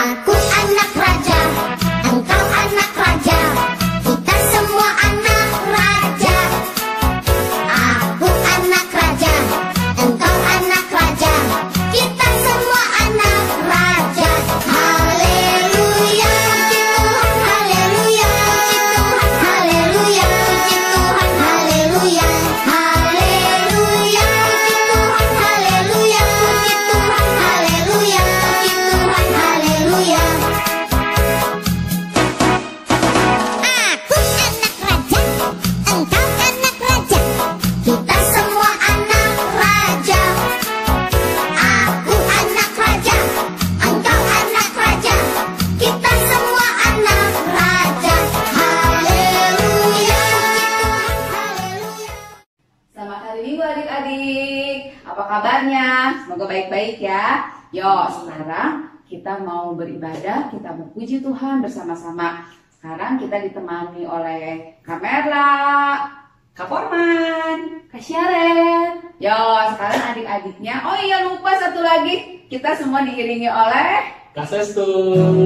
Aku anak raja, engkau anak raja, kita semua anak raja. Aku anak raja, engkau anak raja, kita semua anak raja. Haleluya, puji Tuhan, haleluya, puji Tuhan, haleluya, puji Tuhan, haleluya. Haleluya, puji Tuhan, haleluya, puji Tuhan, haleluya, puji Tuhan, haleluya. Aku anak raja, engkau anak raja, kita semua anak raja. Aku anak raja, engkau anak raja, kita semua anak raja. Haleluya, puji Tuhan, haleluya. Selamat hari Minggu adik-adik. Apa kabarnya? Semoga baik-baik ya. Yo, sekarang kita mau beribadah, kita mau puji Tuhan bersama-sama. Sekarang kita ditemani oleh Kak Merla, Kak Forman, Kak Syaren. Yo, sekarang adik-adiknya. Oh iya, lupa satu lagi. Kita semua diiringi oleh Kak Sestu.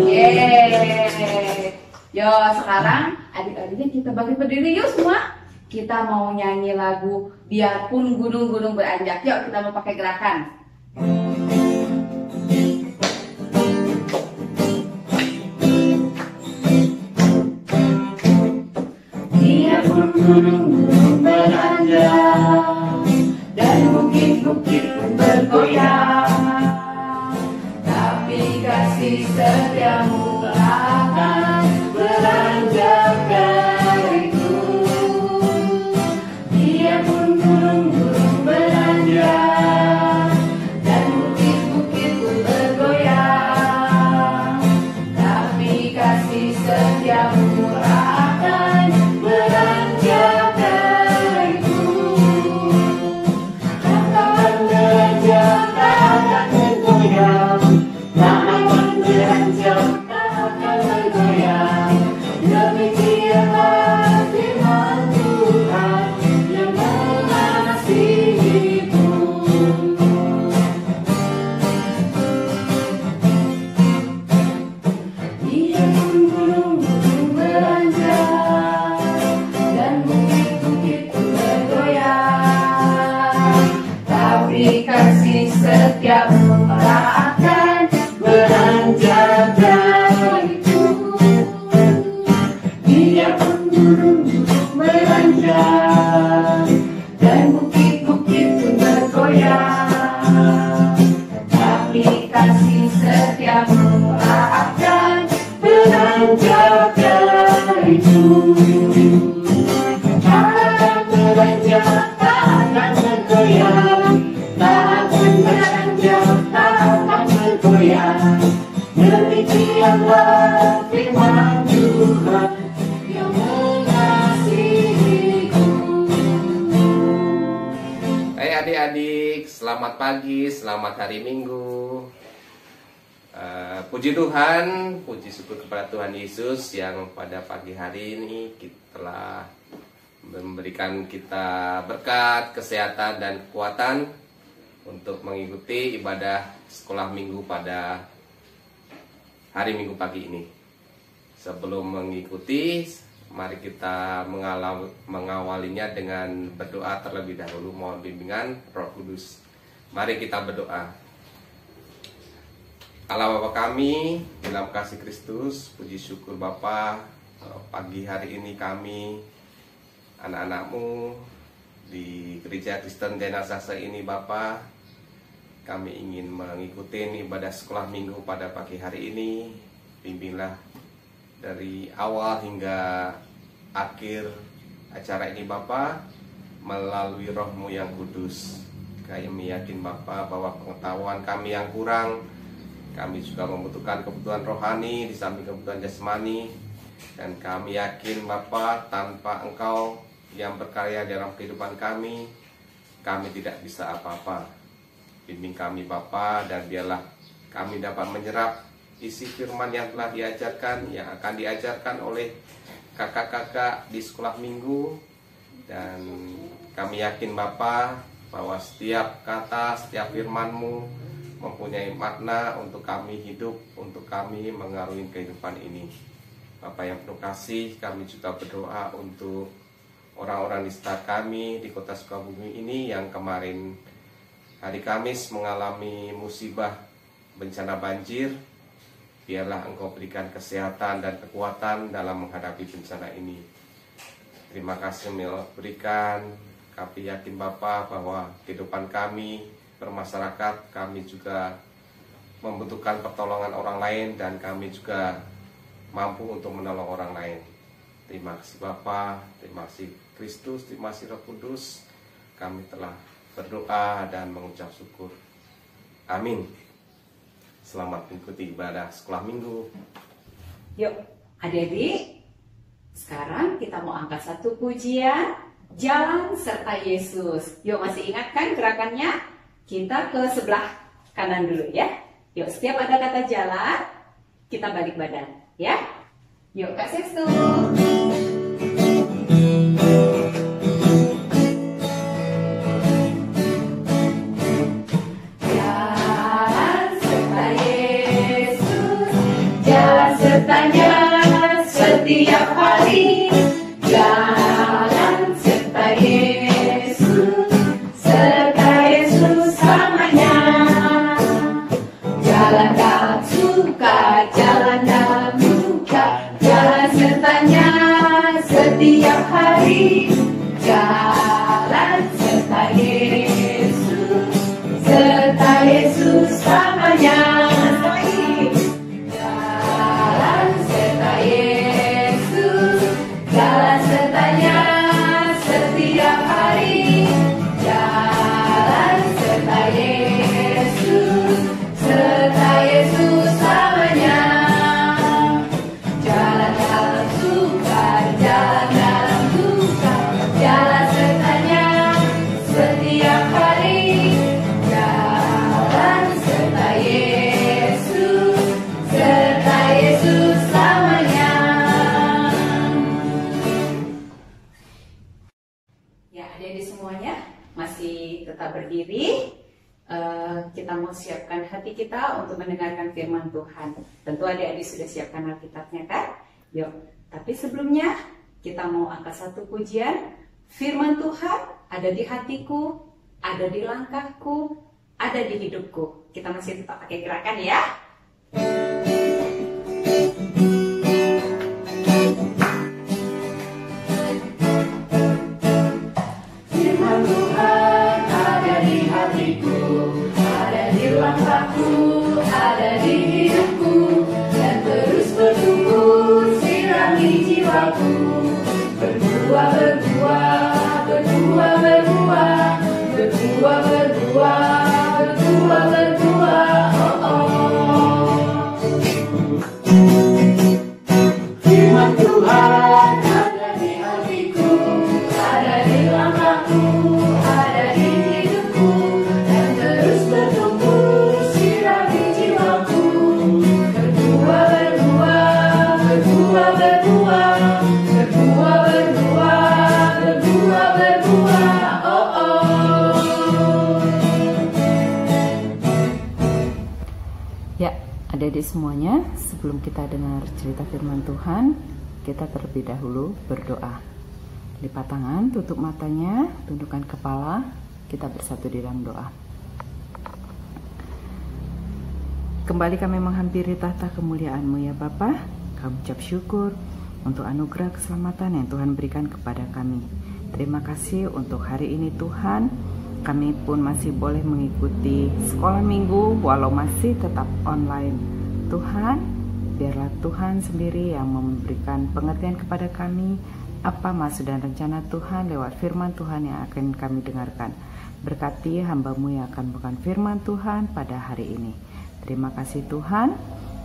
Yeay. Yo, sekarang adik-adiknya kita bagi berdiri yuk semua. Kita mau nyanyi lagu Biarpun Gunung-Gunung Beranjak. Yuk kita mau pakai gerakan. Biarpun gunung-gunung beranjak dan bukit-bukit pun bergoyang, tapi kasih setiamu akan beranjak dariku. Biarpun gunung-gunung beranjak dan bukit-bukit pun bergoyang, tapi kasih setiamu akan beranjak dariku. Tak akan beranjak, tak akan bergoyang, tak akan beranjak, tak akan bergoyang. Demikianlah firman Tuhan yang mengasihiku. Biarpun gunung-gunung beranjak dan bukit-bukit pun bergoyang, tapi kasih setiamu tak akan beranjak dariku. Biarpun gunung-gunung beranjak dan bukit-bukit pun bergoyang, tapi kasih setiamu tak akan beranjak dariku. Tak akan beranjak, tak akan bergoyang, tak akan beranjak, tak akan bergoyang. Demikianlah firman Tuhan yang mengasihiku. Hai adik-adik, selamat pagi, selamat hari Minggu. Puji Tuhan, puji syukur kepada Tuhan Yesus yang pada pagi hari ini telah memberikan kita berkat, kesehatan, dan kekuatan untuk mengikuti ibadah sekolah minggu pada hari Minggu pagi ini. Sebelum mengikuti, mari kita mengawalinya dengan berdoa terlebih dahulu. Mohon bimbingan Roh Kudus. Mari kita berdoa. Allah Bapa kami, dalam kasih Kristus, puji syukur Bapa, pagi hari ini kami, anak-anak-Mu di Gereja Kristen Denasasa ini Bapa, kami ingin mengikuti ibadah sekolah minggu pada pagi hari ini. Bimbinglah dari awal hingga akhir acara ini Bapa, melalui Roh-Mu yang kudus. Kami yakin Bapa bahwa pengetahuan kami yang kurang, kami juga membutuhkan kebutuhan rohani di samping kebutuhan jasmani. Dan kami yakin Bapa, tanpa Engkau yang berkarya dalam kehidupan kami tidak bisa apa-apa. Bimbing kami Bapa, dan biarlah kami dapat menyerap isi firman yang telah diajarkan, yang akan diajarkan oleh kakak-kakak di sekolah minggu. Dan kami yakin Bapa bahwa setiap kata, setiap firman-Mu mempunyai makna untuk kami hidup, untuk kami mengarungi kehidupan ini. Bapa yang penuh kasih, kami juga berdoa untuk orang-orang di sekitar kami di kota Sukabumi ini yang kemarin hari Kamis mengalami musibah bencana banjir. Biarlah Engkau berikan kesehatan dan kekuatan dalam menghadapi bencana ini. Terima kasih berikan. Kami yakin Bapa bahwa kehidupan kami bermasyarakat, kami juga membutuhkan pertolongan orang lain dan kami juga mampu untuk menolong orang lain. Terima kasih Bapa, terima kasih Kristus, terima kasih Roh Kudus. Kami telah berdoa dan mengucap syukur. Amin. Selamat mengikuti ibadah sekolah minggu. Yuk, adik-adik, sekarang kita mau angkat satu pujian, Jalan Serta Yesus. Yuk, masih ingat kan gerakannya? Kita ke sebelah kanan dulu ya. Yuk, setiap ada kata jalan, kita balik badan ya. Yuk, Kak Sestu. Sertanya setiap hari, jalan serta Yesus, serta Yesus selamanya. Jalan dalam suka, jalan dalam duka, jalan sertanya setiap hari, jalan serta Yesus, serta Yesus selamanya. Berdiri, kita mau siapkan hati kita untuk mendengarkan firman Tuhan. Tentu adik-adik sudah siapkan Alkitabnya kan? Yuk, tapi sebelumnya kita mau angkat satu pujian. Firman Tuhan ada di hatiku, ada di langkahku, ada di hidupku. Kita masih tetap pakai gerakan ya. Ada di hidupku dan terus bertumbuh, sirami jiwaku. Berbuah, berbuah, berbuah, berbuah, berbuah, berbuah, berbuah, berbuah. Oh, oh. Firman Tuhan ada di hatiku, ada di langkahku, ada di hidupku dan terus bertumbuh. Ya, adik-adik semuanya, sebelum kita dengar cerita firman Tuhan, kita terlebih dahulu berdoa. Lipat tangan, tutup matanya, tundukkan kepala, kita bersatu di dalam doa. Kembali kami menghampiri tahta kemuliaan-Mu ya Bapa. Kami ucap syukur untuk anugerah keselamatan yang Tuhan berikan kepada kami. Terima kasih untuk hari ini Tuhan. Kami pun masih boleh mengikuti sekolah minggu walau masih tetap online. Tuhan, biarlah Tuhan sendiri yang memberikan pengertian kepada kami apa maksud dan rencana Tuhan lewat firman Tuhan yang akan kami dengarkan. Berkati hamba-Mu yang akan membawakan firman Tuhan pada hari ini. Terima kasih Tuhan,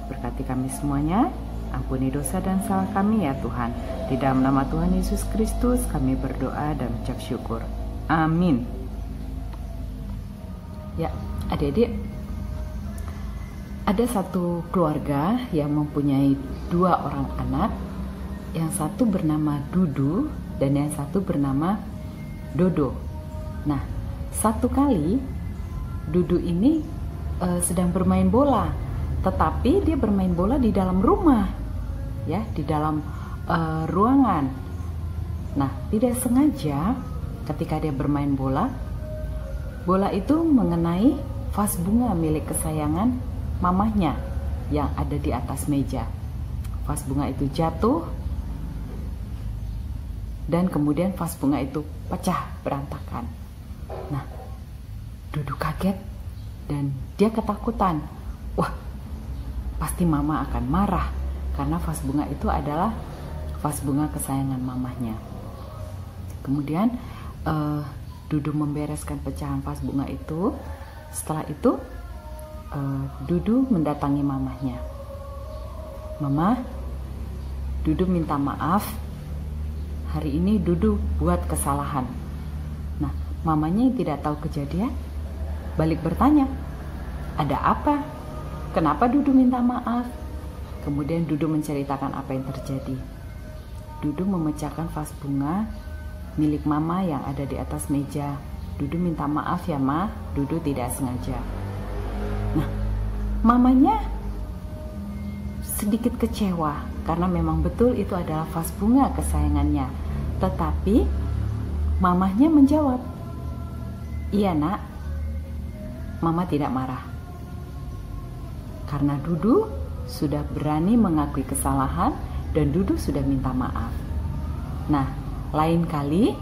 berkati kami semuanya. Ampuni dosa dan salah kami ya Tuhan. Di dalam nama Tuhan Yesus Kristus kami berdoa dan ucap syukur. Amin. Ya, adik-adik, ada satu keluarga yang mempunyai 2 orang anak. Yang satu bernama Dudu dan yang satu bernama Dodo. Nah, satu kali Dudu ini sedang bermain bola, tetapi dia bermain bola di dalam rumah, ya, di dalam ruangan. Nah, tidak sengaja ketika dia bermain bola, bola itu mengenai vas bunga milik kesayangan mamahnya yang ada di atas meja. Vas bunga itu jatuh dan kemudian vas bunga itu pecah berantakan. Nah, Dudu kaget dan dia ketakutan. Wah, pasti mama akan marah karena vas bunga itu adalah vas bunga kesayangan mamahnya. Kemudian Dudu membereskan pecahan vas bunga itu. Setelah itu Dudu mendatangi mamahnya. Mama, Dudu minta maaf. Hari ini Dudu buat kesalahan. Nah, mamanya yang tidak tahu kejadian balik bertanya, ada apa? Kenapa Dudu minta maaf? Kemudian Dudu menceritakan apa yang terjadi. Dudu memecahkan vas bunga milik mama yang ada di atas meja. Dudu minta maaf ya Ma, Dudu tidak sengaja. Nah, mamanya sedikit kecewa karena memang betul itu adalah vas bunga kesayangannya. Tetapi mamahnya menjawab, iya nak, mama tidak marah. Karena Dudu sudah berani mengakui kesalahan dan Dudu sudah minta maaf. Nah, lain kali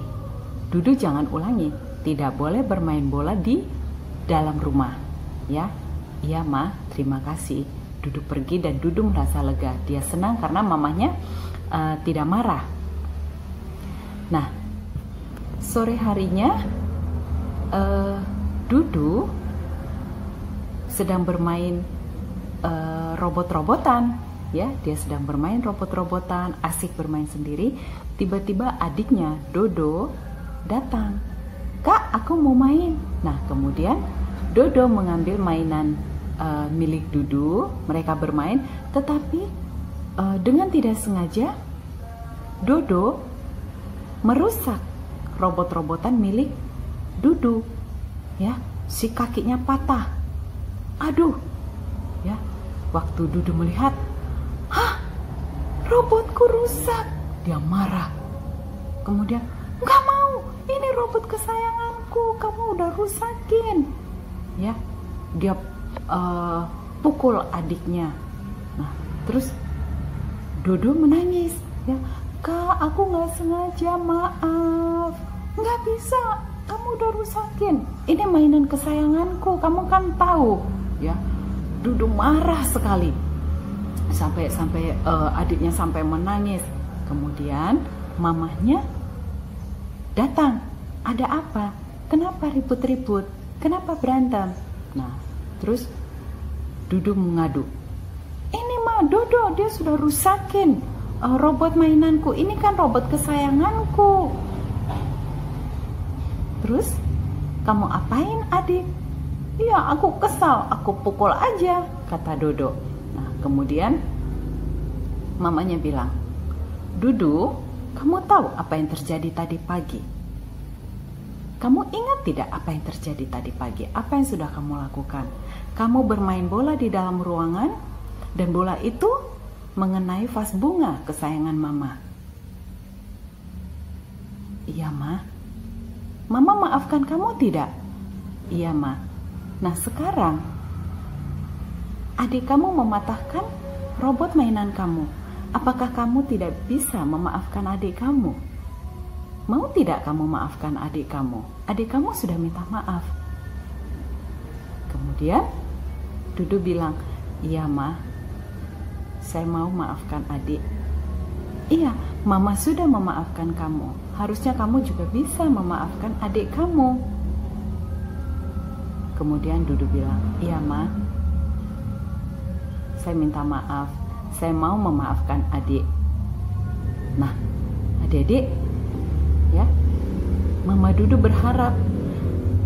Dudu jangan ulangi, tidak boleh bermain bola di dalam rumah, ya. Iya Ma, terima kasih. Dudu pergi dan Dudu merasa lega. Dia senang karena mamanya tidak marah. Nah, sore harinya Dudu sedang bermain robot-robotan, ya. Dia sedang bermain robot-robotan, asik bermain sendiri. Tiba-tiba adiknya Dodo datang. Kak, aku mau main. Nah, kemudian Dodo mengambil mainan milik Dudu. Mereka bermain, tetapi dengan tidak sengaja Dodo merusak robot-robotan milik Dudu. Ya, si kakinya patah. Aduh, ya. Waktu Dudu melihat, hah, robotku rusak. Dia marah. Kemudian, nggak mau, ini robot kesayanganku, kamu udah rusakin. Ya, dia pukul adiknya. Nah, terus Dodo menangis. Ya, Kak, aku nggak sengaja, maaf. Nggak bisa, kamu udah rusakin. Ini mainan kesayanganku, kamu kan tahu. Ya, Dodo marah sekali. Sampai adiknya sampai menangis. Kemudian mamahnya datang. Ada apa? Kenapa ribut-ribut? Kenapa berantem? Nah, terus Dudu mengadu. Ini mah Dodo, dia sudah rusakin robot mainanku. Ini kan robot kesayanganku. Terus kamu apain adik? Iya, aku kesal, aku pukul aja, kata Dodo. Nah, kemudian mamanya bilang, Dudu, kamu tahu apa yang terjadi tadi pagi? Kamu ingat tidak apa yang terjadi tadi pagi? Apa yang sudah kamu lakukan? Kamu bermain bola di dalam ruangan dan bola itu mengenai vas bunga kesayangan mama. Iya, Ma. Mama maafkan kamu tidak? Iya, Ma. Nah, sekarang adik kamu mematahkan robot mainan kamu. Apakah kamu tidak bisa memaafkan adik kamu? Mau tidak kamu maafkan adik kamu? Adik kamu sudah minta maaf. Kemudian Dudu bilang, iya Ma, saya mau maafkan adik. Iya, Mama sudah memaafkan kamu. Harusnya kamu juga bisa memaafkan adik kamu. Kemudian Dudu bilang, iya Ma, saya minta maaf. Saya mau memaafkan adik. Nah, adik-adik, ya, Mama Dudu berharap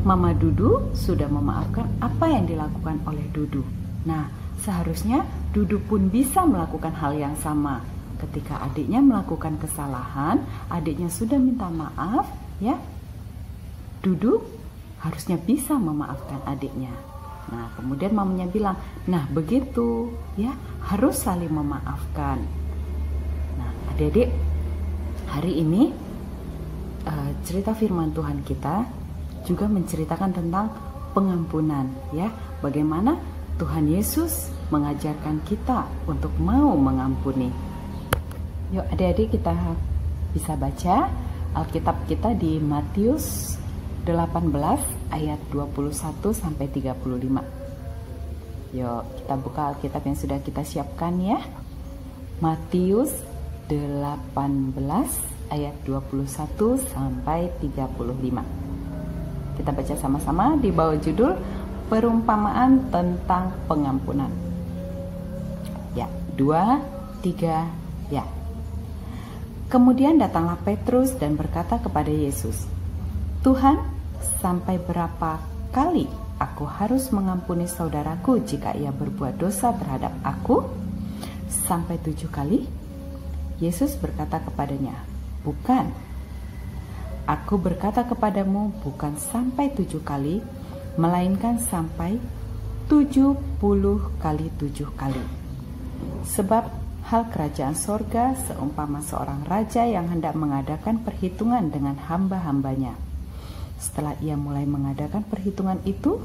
Mama Dudu sudah memaafkan apa yang dilakukan oleh Dudu. Nah, seharusnya Dudu pun bisa melakukan hal yang sama. Ketika adiknya melakukan kesalahan, adiknya sudah minta maaf, ya, Dudu harusnya bisa memaafkan adiknya. Nah, kemudian mamanya bilang, nah begitu ya, harus saling memaafkan. Nah, adik-adik, hari ini cerita firman Tuhan kita juga menceritakan tentang pengampunan ya. Bagaimana Tuhan Yesus mengajarkan kita untuk mau mengampuni. Yuk adik-adik, kita bisa baca Alkitab kita di Matius 18 ayat 21 sampai 35. Yuk kita buka Alkitab yang sudah kita siapkan ya. Matius 18 ayat 21 sampai 35. Kita baca sama-sama di bawah judul Perumpamaan tentang Pengampunan. Ya, 2, 3, ya. Kemudian datanglah Petrus dan berkata kepada Yesus, "Tuhan, sampai berapa kali aku harus mengampuni saudaraku jika ia berbuat dosa terhadap aku? Sampai 7 kali?" Yesus berkata kepadanya, "Bukan. Aku berkata kepadamu, bukan sampai 7 kali, melainkan sampai 70 kali 7 kali. Sebab hal kerajaan sorga seumpama seorang raja yang hendak mengadakan perhitungan dengan hamba-hambanya. Setelah ia mulai mengadakan perhitungan itu,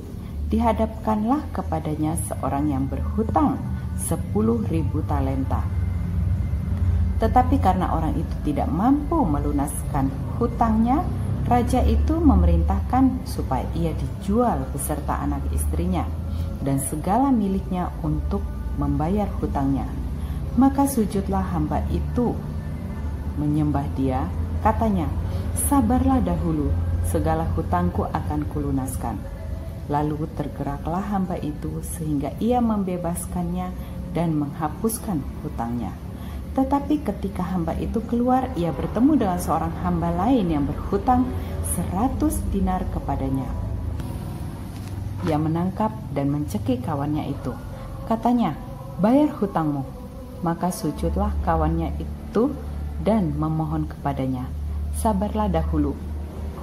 dihadapkanlah kepadanya seorang yang berhutang 10.000 talenta. Tetapi karena orang itu tidak mampu melunaskan hutangnya, raja itu memerintahkan supaya ia dijual beserta anak istrinya dan segala miliknya untuk membayar hutangnya. Maka sujudlah hamba itu menyembah dia, katanya, 'Sabarlah dahulu, segala hutangku akan kulunaskan.' Lalu tergeraklah hamba itu sehingga ia membebaskannya dan menghapuskan hutangnya. Tetapi ketika hamba itu keluar, ia bertemu dengan seorang hamba lain yang berhutang 100 dinar kepadanya. Ia menangkap dan mencekik kawannya itu. Katanya, 'Bayar hutangmu.' Maka sujudlah kawannya itu dan memohon kepadanya, 'Sabarlah dahulu,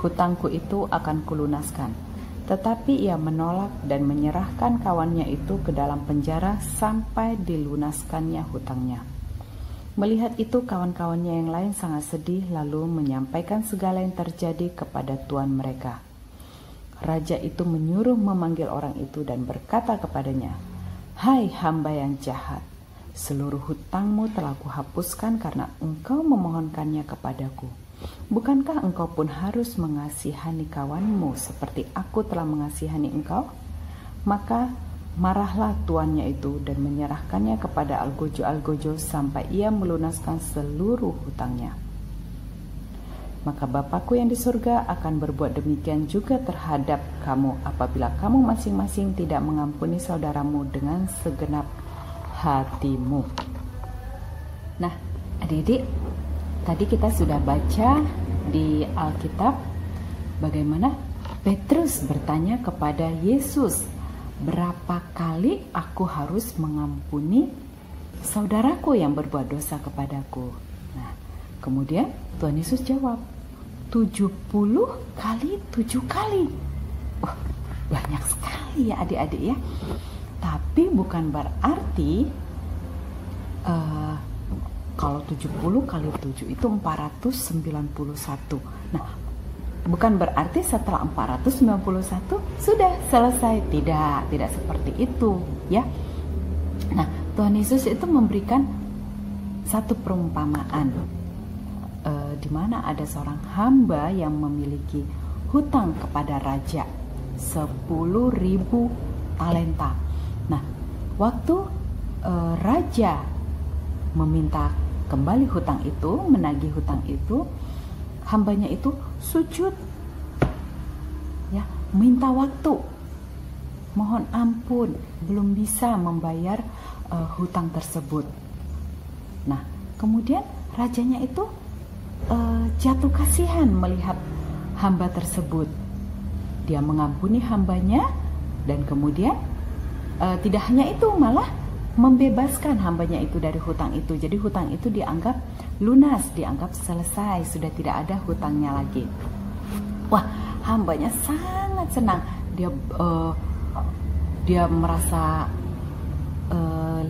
hutangku itu akan kulunaskan.' Tetapi ia menolak dan menyerahkan kawannya itu ke dalam penjara sampai dilunaskannya hutangnya. Melihat itu, kawan-kawannya yang lain sangat sedih, lalu menyampaikan segala yang terjadi kepada tuan mereka. Raja itu menyuruh memanggil orang itu dan berkata kepadanya, 'Hai hamba yang jahat, seluruh hutangmu telah kuhapuskan karena engkau memohonkannya kepadaku. Bukankah engkau pun harus mengasihani kawanmu seperti aku telah mengasihani engkau?' Maka marahlah tuannya itu dan menyerahkannya kepada algojo-algojo sampai ia melunaskan seluruh hutangnya. Maka Bapakku yang di surga akan berbuat demikian juga terhadap kamu apabila kamu masing-masing tidak mengampuni saudaramu dengan segenap hatimu." Nah, adik-adik, tadi kita sudah baca di Alkitab bagaimana Petrus bertanya kepada Yesus, "Berapa kali aku harus mengampuni saudaraku yang berbuat dosa kepadaku?" Nah, kemudian Tuhan Yesus jawab, 70 kali 7 kali. Wah, banyak sekali ya adik-adik ya. Tapi bukan berarti kalau 70 kali 7 itu 491. Nah, bukan berarti setelah 491 sudah selesai. Tidak seperti itu ya. Nah, Tuhan Yesus itu memberikan satu perumpamaan di mana ada seorang hamba yang memiliki hutang kepada raja 10.000 talenta. Nah, waktu raja meminta kembali hutang itu, menagih hutang itu, hambanya itu sujud, ya, minta waktu, mohon ampun, belum bisa membayar hutang tersebut. Nah, kemudian rajanya itu jatuh kasihan melihat hamba tersebut. Dia mengampuni hambanya dan kemudian tidak hanya itu, malah membebaskan hambanya itu dari hutang itu. Jadi hutang itu dianggap lunas, dianggap selesai, sudah tidak ada hutangnya lagi. Wah, hambanya sangat senang. dia merasa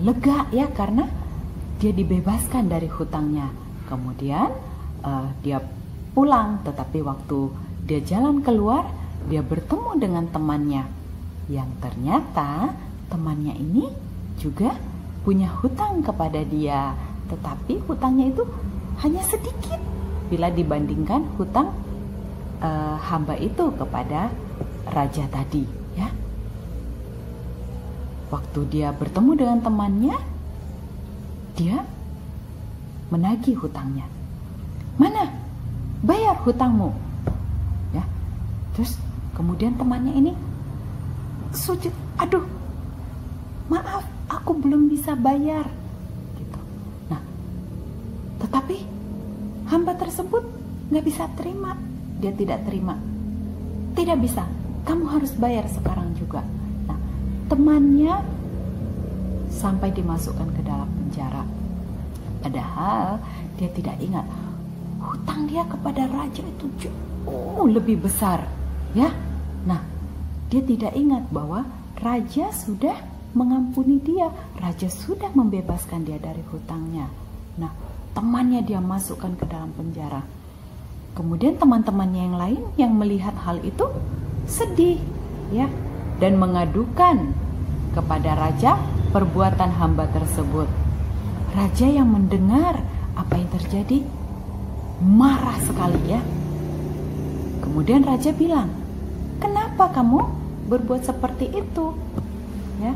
lega ya, karena dia dibebaskan dari hutangnya. Kemudian dia pulang, tetapi waktu dia jalan keluar, dia bertemu dengan temannya yang ternyata temannya ini juga punya hutang kepada dia, tetapi hutangnya itu hanya sedikit bila dibandingkan hutang hamba itu kepada raja tadi ya. Waktu dia bertemu dengan temannya, dia menagih hutangnya. Mana? Bayar hutangmu. Ya. Terus kemudian temannya ini sujud, aduh, maaf, aku belum bisa bayar. Gitu. Nah, tetapi hamba tersebut nggak bisa terima. Dia tidak terima. Tidak bisa. Kamu harus bayar sekarang juga. Nah, temannya sampai dimasukkan ke dalam penjara. Padahal dia tidak ingat hutang dia kepada raja itu jauh lebih besar, ya. Nah, dia tidak ingat bahwa raja sudah mengampuni dia, raja sudah membebaskan dia dari hutangnya. Nah, temannya dia masukkan ke dalam penjara. Kemudian teman-temannya yang lain yang melihat hal itu sedih, ya, dan mengadukan kepada raja perbuatan hamba tersebut. Raja yang mendengar apa yang terjadi marah sekali ya. Kemudian raja bilang, "Kenapa kamu berbuat seperti itu?" Ya.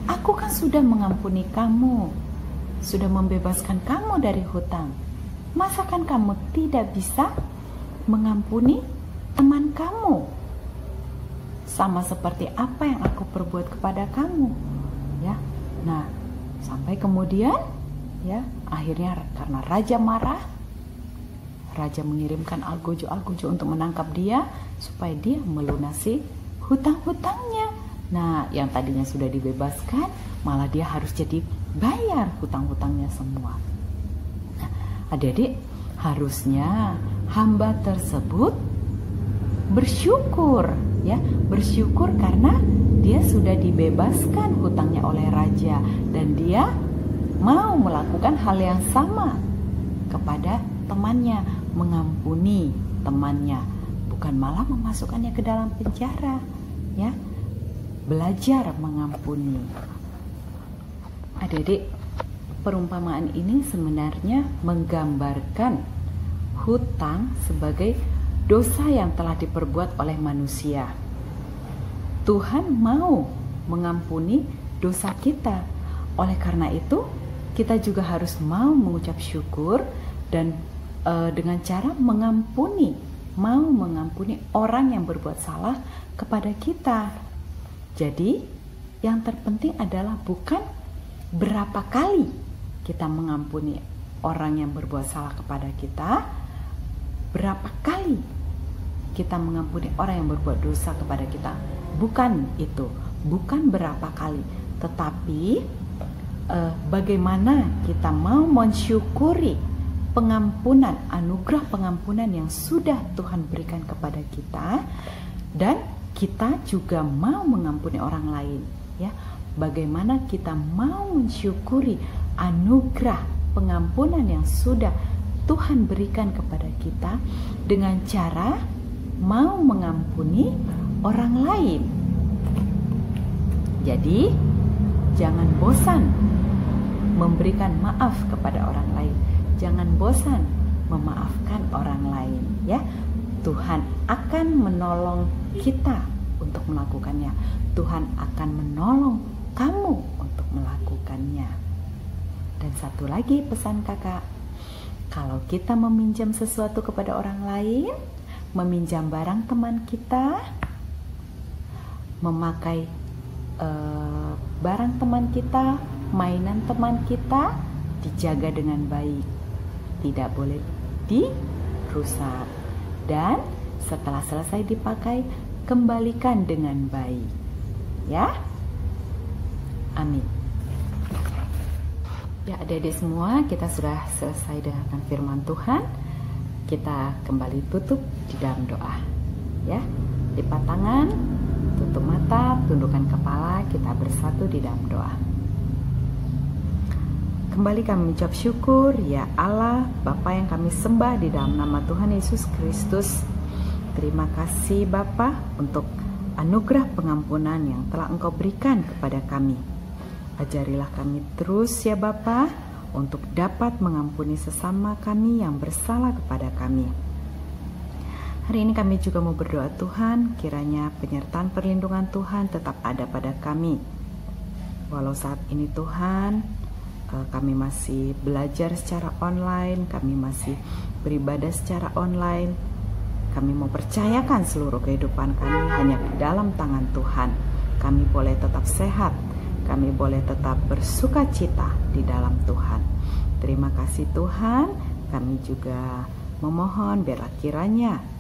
"Aku kan sudah mengampuni kamu, sudah membebaskan kamu dari hutang. Masakan kamu tidak bisa mengampuni teman kamu? Sama seperti apa yang aku perbuat kepada kamu." Ya. Nah, sampai kemudian ya, akhirnya karena raja marah, raja mengirimkan algojo-algojo untuk menangkap dia supaya dia melunasi hutang-hutangnya. Nah, yang tadinya sudah dibebaskan, malah dia harus jadi bayar hutang-hutangnya semua. Nah, adik-adik, harusnya hamba tersebut bersyukur ya, bersyukur karena dia sudah dibebaskan hutangnya oleh raja dan dia mau melakukan hal yang sama kepada temannya, mengampuni temannya, bukan malah memasukkannya ke dalam penjara ya. Belajar mengampuni. Adik-adik, perumpamaan ini sebenarnya menggambarkan hutang sebagai dosa yang telah diperbuat oleh manusia. Tuhan mau mengampuni dosa kita. Oleh karena itu, kita juga harus mau mengucap syukur dan dengan cara mengampuni, mau mengampuni orang yang berbuat salah kepada kita. Jadi, yang terpenting adalah bukan berapa kali kita mengampuni orang yang berbuat salah kepada kita, berapa kali kita mengampuni orang yang berbuat dosa kepada kita. Bukan itu, bukan berapa kali, tetapi bagaimana kita mau mensyukuri pengampunan, anugerah pengampunan yang sudah Tuhan berikan kepada kita, dan kita juga mau mengampuni orang lain ya. Bagaimana kita mau mensyukuri anugerah pengampunan yang sudah Tuhan berikan kepada kita dengan cara mau mengampuni orang lain. Jadi jangan bosan memberikan maaf kepada orang lain. Jangan bosan memaafkan orang lain ya. Tuhan akan menolong kita untuk melakukannya. Tuhan akan menolong kamu untuk melakukannya. Dan satu lagi pesan kakak, kalau kita meminjam sesuatu kepada orang lain, meminjam barang teman kita, memakai barang teman kita, mainan teman kita, dijaga dengan baik, tidak boleh dirusak, dan setelah selesai dipakai, kembalikan dengan baik ya. Amin. Ya adik-adik semua, kita sudah selesai dengan firman Tuhan. Kita kembali tutup di dalam doa ya. Lipat tangan, tutup mata, tundukkan kepala, kita bersatu di dalam doa. Kembali kami mengucap syukur, ya Allah, Bapa yang kami sembah di dalam nama Tuhan Yesus Kristus. Terima kasih Bapa untuk anugerah pengampunan yang telah Engkau berikan kepada kami. Ajarilah kami terus ya Bapa, untuk dapat mengampuni sesama kami yang bersalah kepada kami. Hari ini kami juga mau berdoa Tuhan, kiranya penyertaan perlindungan Tuhan tetap ada pada kami. Walau saat ini Tuhan, kami masih belajar secara online, kami masih beribadah secara online. Kami mau percayakan seluruh kehidupan kami hanya di dalam tangan Tuhan. Kami boleh tetap sehat, kami boleh tetap bersuka cita di dalam Tuhan. Terima kasih Tuhan, kami juga memohon biarlah kiranya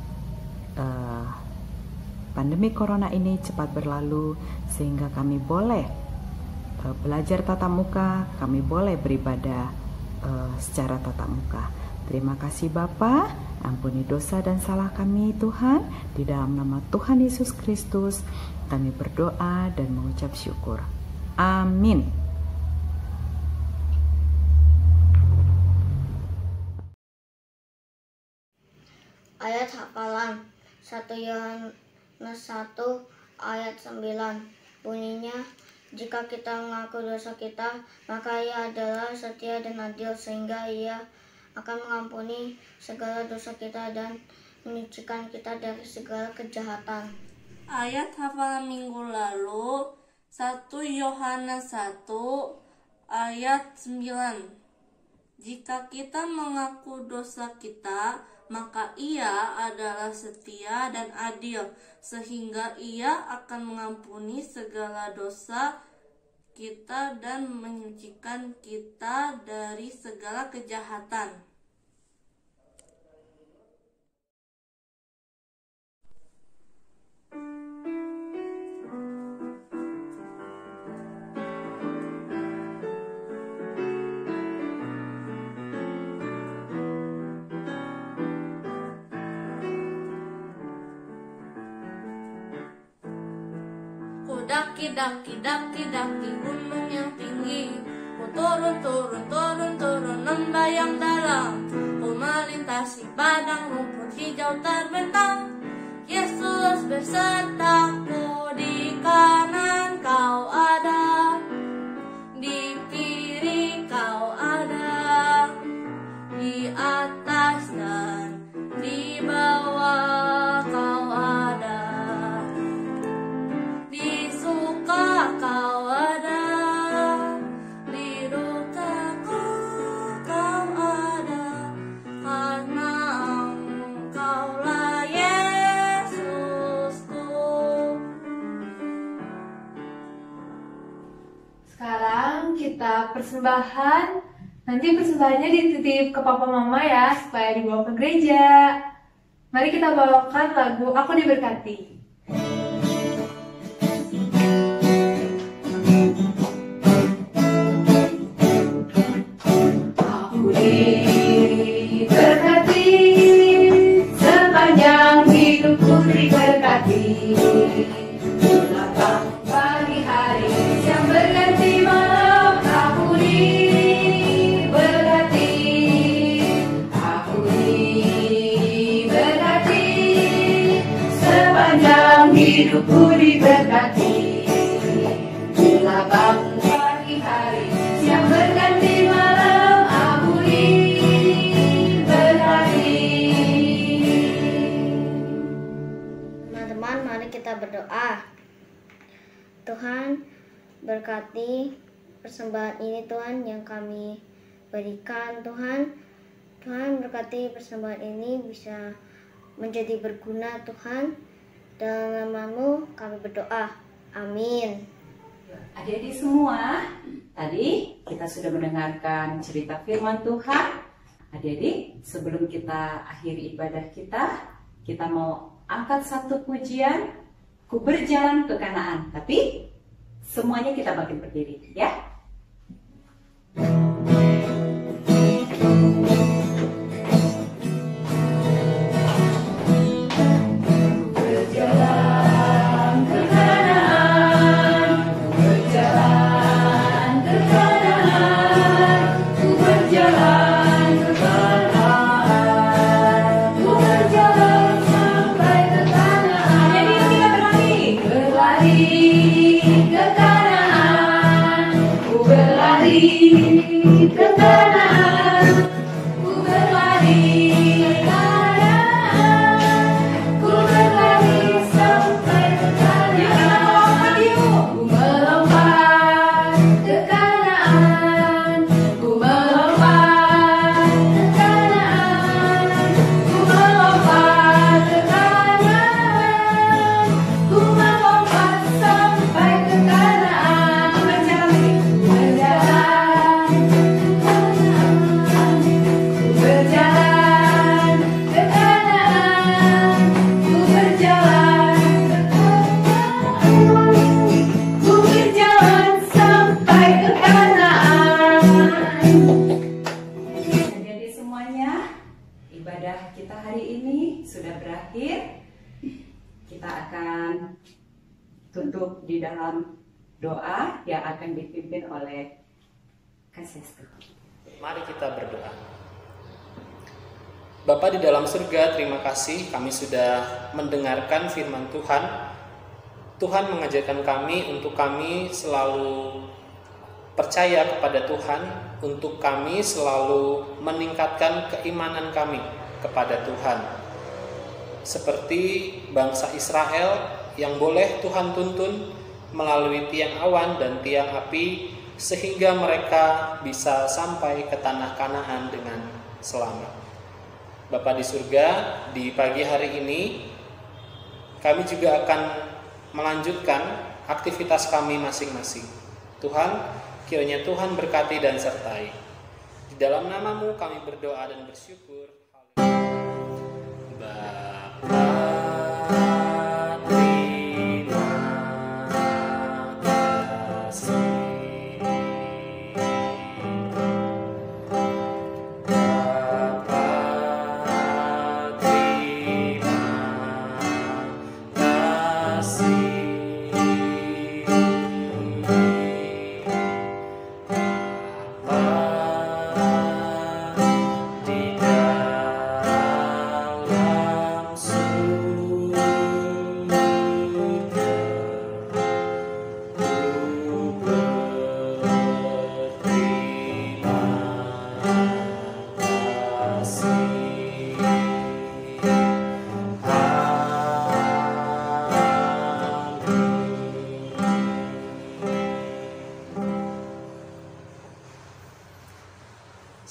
pandemi corona ini cepat berlalu sehingga kami boleh belajar tatap muka, kami boleh beribadah secara tatap muka. Terima kasih Bapa, ampuni dosa dan salah kami Tuhan, di dalam nama Tuhan Yesus Kristus kami berdoa dan mengucap syukur. Amin. Ayat hafalan 1 Yohanes 1 ayat 9 bunyinya, jika kita mengaku dosa kita, maka Ia adalah setia dan adil sehingga Ia akan mengampuni segala dosa kita dan menyucikan kita dari segala kejahatan. Ayat hafalan minggu lalu 1 Yohanes 1 ayat 9. Jika kita mengaku dosa kita, maka Ia adalah setia dan adil, sehingga Ia akan mengampuni segala dosa kita dan menyucikan kita dari segala kejahatan. Daki gunung yang tinggi, ku turun lembah yang dalam, ku melintasi padang rumput hijau terbentang. Yesus besertaku, di kanan Kau ada, di kiri Kau ada, di atas dan di bawah Kau ada. Kau ada, di dukaku Kau ada, karena Engkaulah Yesusku. Sekarang kita persembahan. Nanti persembahannya dititip ke papa mama ya, supaya dibawa ke gereja. Mari kita bawakan lagu Aku Diberkati. Diberkati, sepanjang hidupku diberkati. Datang pagi hari yang berganti malam, aku diberkati. Aku diberkati, sepanjang hidupku diberkati. Datang pagi hari yang berganti malam, aku diberkati. Teman-teman, mari kita berdoa. Tuhan, berkati persembahan ini Tuhan yang kami berikan Tuhan. Tuhan, berkati persembahan ini bisa menjadi berguna Tuhan. Dalam nama-Mu kami berdoa. Amin. Adik-adik semua, tadi kita sudah mendengarkan cerita firman Tuhan. Adik-adik, sebelum kita akhiri ibadah kita mau angkat satu pujian, Ku Berjalan ke Kanaan. Tapi semuanya kita bangkit berdiri, ya. Berjalan ke Kanaan. ke Kanaan, ku berlari ke Kanaan, ku berlari sampai ke Kanaan. Ku melompat ke Kanaan, ku melompat ke Kanaan, ku melompat ke Kanaan, ku melompat sampai ke Kanaan. Berjalan ke Kanaan, ku berjalan ke Kanaan, ku berjalan sampai ke Kanaan. Jadi semuanya, ibadah kita hari ini sudah berakhir. Kita akan tutup di dalam doa yang akan dipimpin oleh Kak Sestu. Mari kita berdoa. Bapa di dalam surga, terima kasih kami sudah mendengarkan firman Tuhan. Tuhan mengajarkan kami untuk kami selalu percaya kepada Tuhan, untuk kami selalu meningkatkan keimanan kami kepada Tuhan. Seperti bangsa Israel yang boleh Tuhan tuntun melalui tiang awan dan tiang api, sehingga mereka bisa sampai ke tanah Kanaan dengan selamat. Bapa di surga, di pagi hari ini kami juga akan melanjutkan aktivitas kami masing-masing. Tuhan, kiranya Tuhan berkati dan sertai. Di dalam nama-Mu kami berdoa dan bersyukur.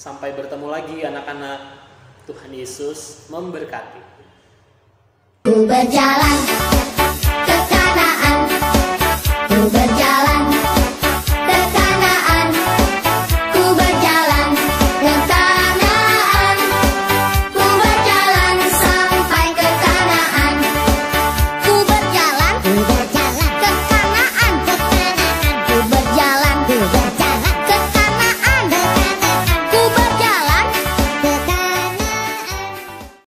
Sampai bertemu lagi anak-anak. Tuhan Yesus memberkati. Ku berjalan